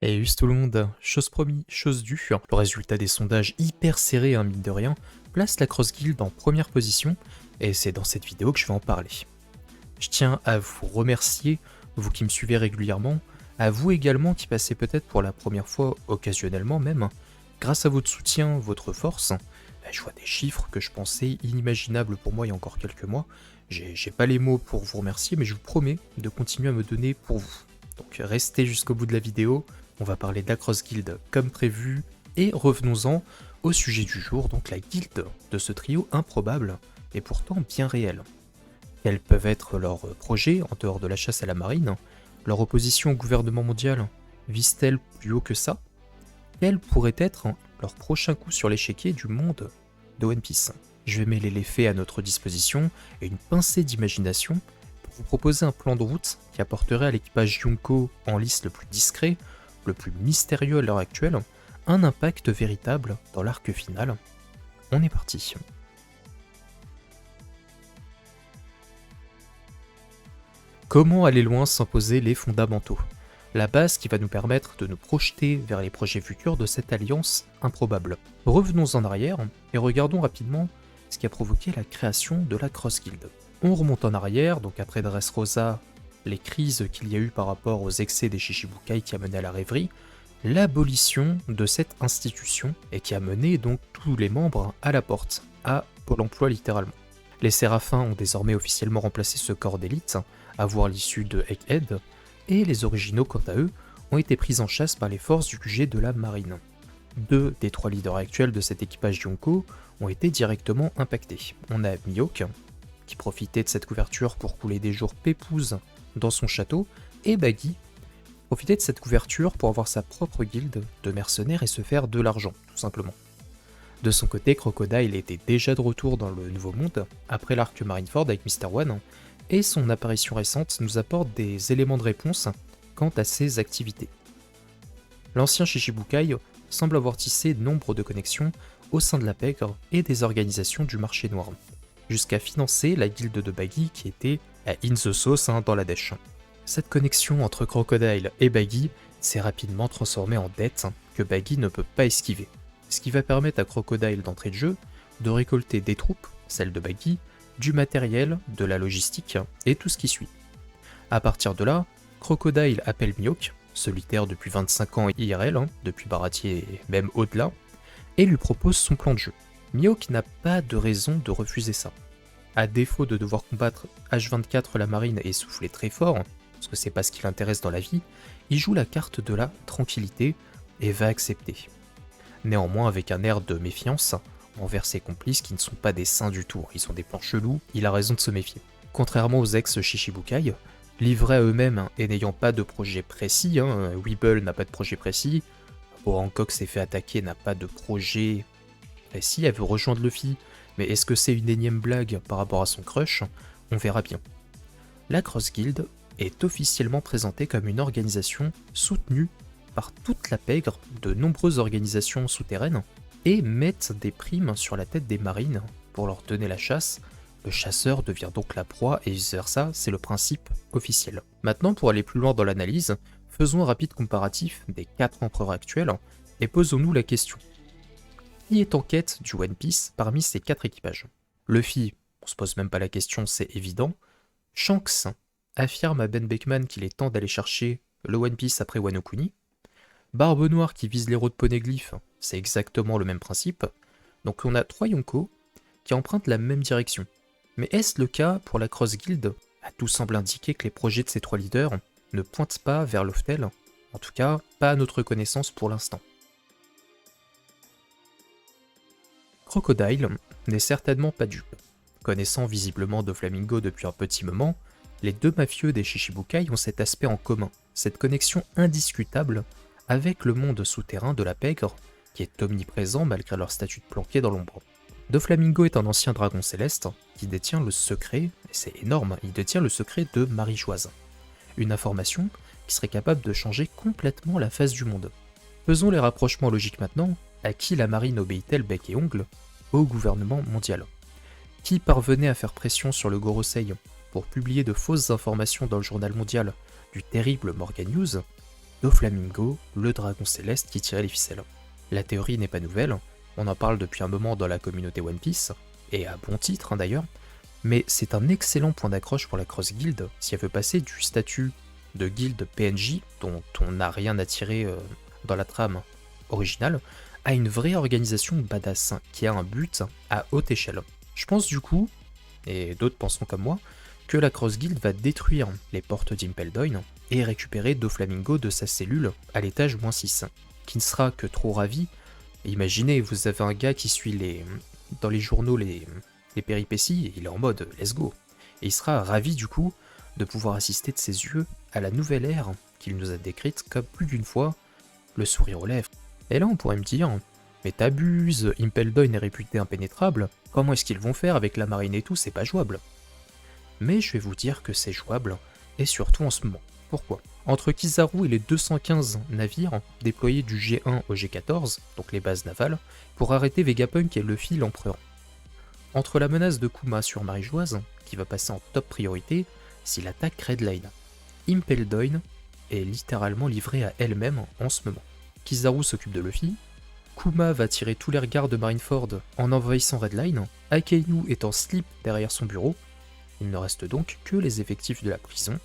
Et juste tout le monde, chose promis, chose due, le résultat des sondages hyper serrés, mine de rien, place la Cross Guild en première position, et c'est dans cette vidéo que je vais en parler. Je tiens à vous remercier, vous qui me suivez régulièrement, à vous également qui passez peut-être pour la première fois, occasionnellement même, grâce à votre soutien, votre force, je vois des chiffres que je pensais inimaginables pour moi il y a encore quelques mois. J'ai pas les mots pour vous remercier, mais je vous promets de continuer à me donner pour vous. Donc restez jusqu'au bout de la vidéo, on va parler de la Cross Guild comme prévu, et revenons-en au sujet du jour, donc la guilde de ce trio improbable, et pourtant bien réel. Quels peuvent être leurs projets en dehors de la chasse à la marine? Leur opposition au gouvernement mondial vise-t-elle plus haut que ça? Quel pourrait être leur prochain coup sur l'échiquier du monde de One Piece? Je vais mêler les faits à notre disposition et une pincée d'imagination pour vous proposer un plan de route qui apporterait à l'équipage Yonko en lice le plus discret, le plus mystérieux à l'heure actuelle, un impact véritable dans l'arc final. On est parti. Comment aller loin sans poser les fondamentaux? La base qui va nous permettre de nous projeter vers les projets futurs de cette alliance improbable. Revenons en arrière et regardons rapidement ce qui a provoqué la création de la Cross Guild. On remonte en arrière, donc après Dressrosa, les crises qu'il y a eu par rapport aux excès des Shichibukai qui a mené à la rêverie, l'abolition de cette institution et qui a mené donc tous les membres à la porte, à Pôle emploi littéralement. Les Séraphins ont désormais officiellement remplacé ce corps d'élite, à voir l'issue de Egghead, et les originaux quant à eux ont été pris en chasse par les forces du QG de la marine. 2 des 3 leaders actuels de cet équipage Yonko ont été directement impactés. On a Mihawk, qui profitait de cette couverture pour couler des jours pépouses dans son château, et Baggy, qui profitait de cette couverture pour avoir sa propre guilde de mercenaires et se faire de l'argent, tout simplement. De son côté, Crocodile était déjà de retour dans le Nouveau Monde, après l'arc Marineford avec Mr. One, et son apparition récente nous apporte des éléments de réponse quant à ses activités. L'ancien Shichibukai semble avoir tissé nombre de connexions au sein de la pègre et des organisations du marché noir, jusqu'à financer la guilde de Baggy qui était à In the Sauce dans la dèche. Cette connexion entre Crocodile et Baggy s'est rapidement transformée en dette que Baggy ne peut pas esquiver, ce qui va permettre à Crocodile d'entrée de jeu de récolter des troupes, celles de Baggy, du matériel, de la logistique et tout ce qui suit. A partir de là, Crocodile appelle Mihawk, solitaire depuis 25 ans IRL, depuis Baratie et même au-delà, et lui propose son plan de jeu. Mihawk n'a pas de raison de refuser ça. À défaut de devoir combattre H24 la marine et souffler très fort, parce que c'est pas ce qui l'intéresse dans la vie, il joue la carte de la tranquillité et va accepter. Néanmoins avec un air de méfiance envers ses complices qui ne sont pas des saints du tout, ils ont des plans chelous, il a raison de se méfier. Contrairement aux ex-Shichibukai, livrés à eux-mêmes et n'ayant pas de projet précis, Weeble n'a pas de projet précis, Hancock s'est fait attaquer, n'a pas de projet précis, elle veut rejoindre Luffy, mais est-ce que c'est une énième blague par rapport à son crush? On verra bien. La Cross Guild est officiellement présentée comme une organisation soutenue par toute la pègre de nombreuses organisations souterraines et mettent des primes sur la tête des marines pour leur donner la chasse. Le chasseur devient donc la proie et vice versa, c'est le principe officiel. Maintenant, pour aller plus loin dans l'analyse, faisons un rapide comparatif des 4 empereurs actuels et posons-nous la question. Qui est en quête du One Piece parmi ces 4 équipages? Luffy, on se pose même pas la question, c'est évident. Shanks affirme à Ben Beckman qu'il est temps d'aller chercher le One Piece après Wano Kuni. Barbe Noire qui vise l'héros de Poneglyph, c'est exactement le même principe. Donc on a 3 Yonko qui empruntent la même direction. Mais est-ce le cas pour la Cross Guild? Tout semble indiquer que les projets de ces 3 leaders ne pointent pas vers Loftel, en tout cas pas à notre connaissance pour l'instant. Crocodile n'est certainement pas dupe. Connaissant visiblement Doflamingo depuis un petit moment, les 2 mafieux des Shichibukai ont cet aspect en commun, cette connexion indiscutable avec le monde souterrain de la pègre, qui est omniprésent malgré leur statut de planqué dans l'ombre. Doflamingo est un ancien dragon céleste qui détient le secret, et c'est énorme, il détient le secret de Marie-Joise. Une information qui serait capable de changer complètement la face du monde. Faisons les rapprochements logiques maintenant, à qui la marine obéit-elle bec et ongle? Au gouvernement mondial. Qui parvenait à faire pression sur le Gorosei pour publier de fausses informations dans le journal mondial du terrible Morgan News? Doflamingo, le dragon céleste qui tirait les ficelles. La théorie n'est pas nouvelle, on en parle depuis un moment dans la communauté One Piece, et à bon titre d'ailleurs, mais c'est un excellent point d'accroche pour la Cross Guild si elle veut passer du statut de guilde PNJ, dont on n'a rien à tirer dans la trame originale, à une vraie organisation badass qui a un but à haute échelle. Je pense du coup, et d'autres penseront comme moi, que la Cross Guild va détruire les portes d'Impel Down et récupérer Doflamingo de sa cellule à l'étage -6, qui ne sera que trop ravi. Et imaginez, vous avez un gars qui suit dans les journaux les péripéties, et il est en mode let's go. Et il sera ravi du coup de pouvoir assister de ses yeux à la nouvelle ère qu'il nous a décrite comme plus d'une fois, le sourire aux lèvres. Et là on pourrait me dire, mais t'abuses, Impel Down est réputé impénétrable, comment est-ce qu'ils vont faire avec la marine et tout, c'est pas jouable. Mais je vais vous dire que c'est jouable, et surtout en ce moment. Pourquoi ? Entre Kizaru et les 215 navires déployés du G1 au G14, donc les bases navales, pour arrêter Vegapunk et Luffy l'empereur. Entre la menace de Kuma sur Marie-Joise, qui va passer en top priorité s'il attaque Redline, Impel Down est littéralement livrée à elle-même en ce moment. Kizaru s'occupe de Luffy, Kuma va tirer tous les regards de Marineford en envahissant Redline, Akainu est en slip derrière son bureau, il ne reste donc que les effectifs de la prison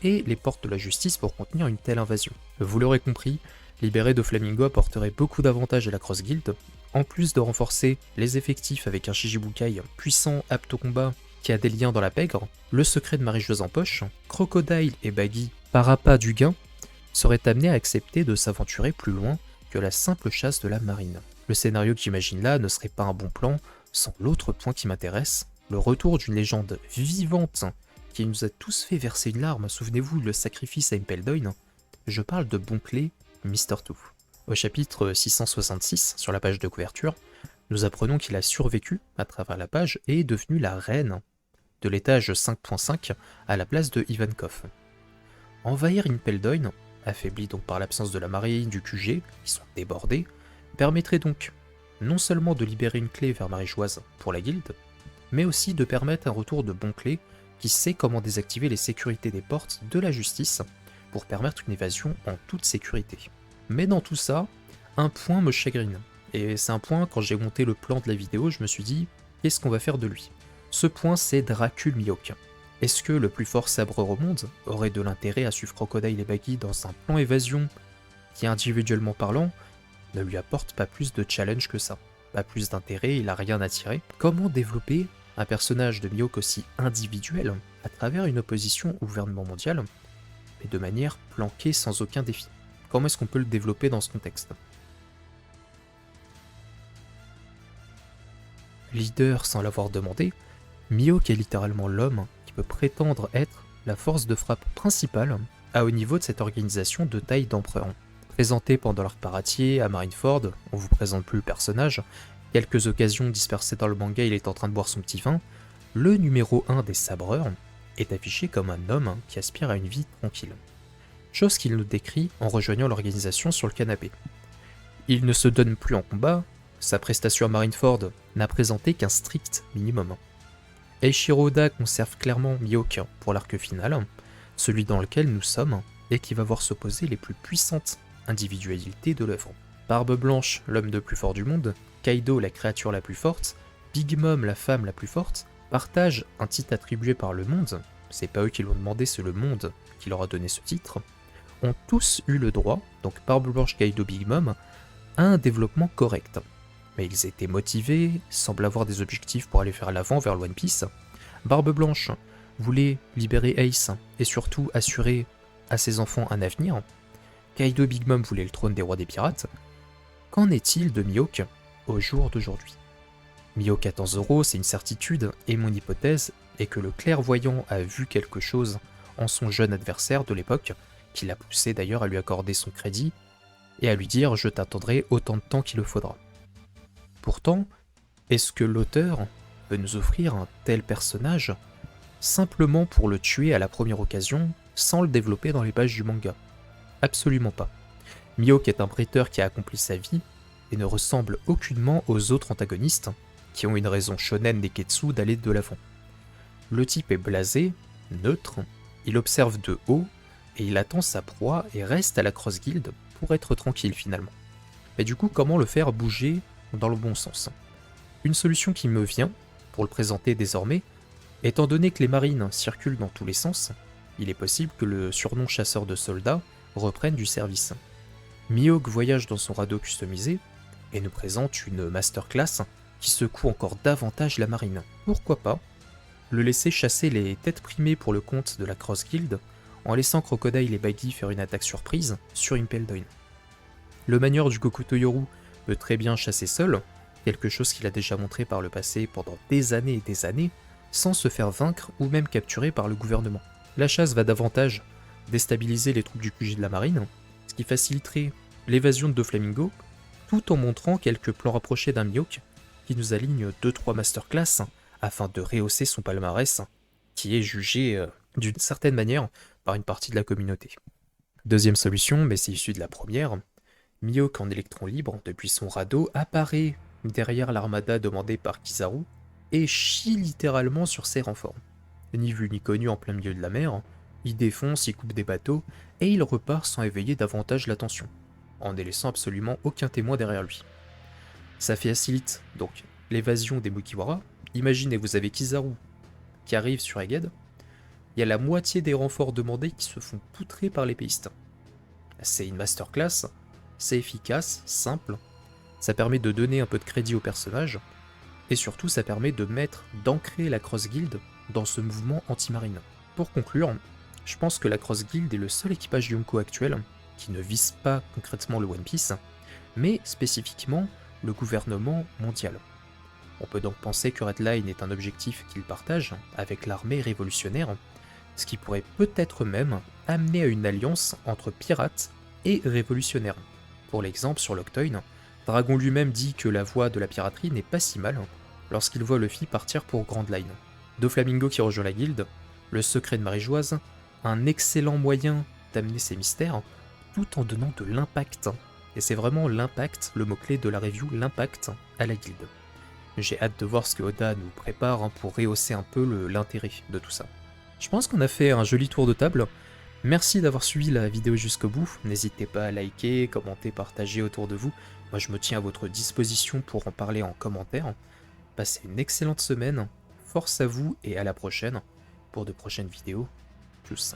et les portes de la justice pour contenir une telle invasion. Vous l'aurez compris, libérer Doflamingo apporterait beaucoup d'avantages à la Cross Guild, en plus de renforcer les effectifs avec un Shichibukai puissant apte au combat qui a des liens dans la pègre, le secret de Marie-Joise en poche, Crocodile et Baggy, par appât du gain, seraient amenés à accepter de s'aventurer plus loin que la simple chasse de la marine. Le scénario que j'imagine là ne serait pas un bon plan sans l'autre point qui m'intéresse, le retour d'une légende vivante qui nous a tous fait verser une larme, souvenez-vous le sacrifice à Impel Down, je parle de Bonclé, Mr. Two. Au chapitre 666, sur la page de couverture, nous apprenons qu'il a survécu à travers la page et est devenu la reine de l'étage 5.5 à la place de Ivankov. Envahir Impel Down, affaibli donc par l'absence de la marine du QG, qui sont débordés, permettrait donc non seulement de libérer une clé vers Marie-Joise pour la guilde, mais aussi de permettre un retour de Bonclé qui sait comment désactiver les sécurités des portes de la justice pour permettre une évasion en toute sécurité. Mais dans tout ça, un point me chagrine. Et c'est un point, quand j'ai monté le plan de la vidéo, je me suis dit, qu'est-ce qu'on va faire de lui ? Ce point, c'est Dracul Mihawk. Est-ce que le plus fort sabreur au monde aurait de l'intérêt à suivre Crocodile et Baggy dans un plan évasion qui, individuellement parlant, ne lui apporte pas plus de challenge que ça ? Pas plus d'intérêt, il a rien à tirer. Comment développer un personnage de Mihawk aussi individuel à travers une opposition au gouvernement mondial, mais de manière planquée sans aucun défi ? Comment est-ce qu'on peut le développer dans ce contexte ? Leader sans l'avoir demandé, Mihawk est littéralement l'homme qui peut prétendre être la force de frappe principale à haut niveau de cette organisation de taille d'empereur. Présenté pendant l'arc Paratier à Marineford, on vous présente plus le personnage, quelques occasions dispersées dans le manga, il est en train de boire son petit vin, le numéro 1 des sabreurs est affiché comme un homme qui aspire à une vie tranquille. Chose qu'il nous décrit en rejoignant l'organisation sur le canapé. Il ne se donne plus en combat, sa prestation à Marineford n'a présenté qu'un strict minimum. Eiichiro Oda conserve clairement Mihawk pour l'arc final, celui dans lequel nous sommes, et qui va voir s'opposer les plus puissantes individualités de l'œuvre. Barbe Blanche, l'homme le plus fort du monde, Kaido, la créature la plus forte, Big Mom, la femme la plus forte, partagent un titre attribué par le monde, c'est pas eux qui l'ont demandé, c'est le monde qui leur a donné ce titre, ont tous eu le droit, donc Barbe Blanche, Kaido, Big Mom, à un développement correct. Mais ils étaient motivés, semblent avoir des objectifs pour aller vers l'avant, vers l'One Piece. Barbe Blanche voulait libérer Ace et surtout assurer à ses enfants un avenir. Kaido et Big Mom voulaient le trône des rois des pirates. Qu'en est-il de Mihawk au jour d'aujourd'hui ? Mihawk à 14 €, c'est une certitude, et mon hypothèse est que le clairvoyant a vu quelque chose en son jeune adversaire de l'époque, qui l'a poussé d'ailleurs à lui accorder son crédit, et à lui dire « je t'attendrai autant de temps qu'il le faudra ». Pourtant, est-ce que l'auteur veut nous offrir un tel personnage simplement pour le tuer à la première occasion, sans le développer dans les pages du manga ? Absolument pas. Mihawk est un prêteur qui a accompli sa vie, et ne ressemble aucunement aux autres antagonistes, qui ont une raison shonen neketsu d'aller de l'avant. Le type est blasé, neutre, il observe de haut, et il attend sa proie et reste à la Cross Guild pour être tranquille finalement. Mais du coup, comment le faire bouger dans le bon sens? Une solution qui me vient, pour le présenter désormais, étant donné que les marines circulent dans tous les sens, il est possible que le surnom chasseur de soldats reprenne du service. Mihawk voyage dans son radeau customisé et nous présente une masterclass qui secoue encore davantage la marine. Pourquoi pas le laisser chasser les têtes primées pour le compte de la Cross Guild en laissant Crocodile et Baggy faire une attaque surprise sur Impel Down. Le manieur du Kokuto Yoru peut très bien chasser seul, quelque chose qu'il a déjà montré par le passé pendant des années et des années, sans se faire vaincre ou même capturer par le gouvernement. La chasse va davantage déstabiliser les troupes du QG de la marine, ce qui faciliterait l'évasion de Doflamingo, tout en montrant quelques plans rapprochés d'un Mihawk qui nous aligne 2-3 masterclass afin de rehausser son palmarès, qui est jugé d'une certaine manière par une partie de la communauté. Deuxième solution, mais c'est issu de la première, Mihawk en électron libre depuis son radeau apparaît derrière l'armada demandée par Kizaru et chie littéralement sur ses renforts. Ni vu ni connu en plein milieu de la mer, il défonce, il coupe des bateaux et il repart sans éveiller davantage l'attention, en ne laissant absolument aucun témoin derrière lui. Ça facilite donc l'évasion des Mugiwara. Imaginez, vous avez Kizaru qui arrive sur Egghead, il y a la moitié des renforts demandés qui se font poutrer par l'épéiste. C'est une masterclass, c'est efficace, simple, ça permet de donner un peu de crédit au personnage, et surtout ça permet d'ancrer la Cross Guild dans ce mouvement anti-marine. Pour conclure, je pense que la Cross Guild est le seul équipage Yonko actuel qui ne vise pas concrètement le One Piece, mais spécifiquement le gouvernement mondial. On peut donc penser que Redline est un objectif qu'il partage avec l'armée révolutionnaire, ce qui pourrait peut-être même amener à une alliance entre pirates et révolutionnaires. Pour l'exemple, sur Locktown, Dragon lui-même dit que la voie de la piraterie n'est pas si mal lorsqu'il voit Luffy partir pour Grand Line. Doflamingo qui rejoint la guilde, le secret de Marie-Joise, un excellent moyen d'amener ces mystères tout en donnant de l'impact. Et c'est vraiment l'impact, le mot-clé de la review, l'impact à la guilde. J'ai hâte de voir ce que Oda nous prépare pour rehausser un peu l'intérêt de tout ça. Je pense qu'on a fait un joli tour de table. Merci d'avoir suivi la vidéo jusqu'au bout. N'hésitez pas à liker, commenter, partager autour de vous. Moi je me tiens à votre disposition pour en parler en commentaire. Passez une excellente semaine, force à vous et à la prochaine pour de prochaines vidéos. Tchuss.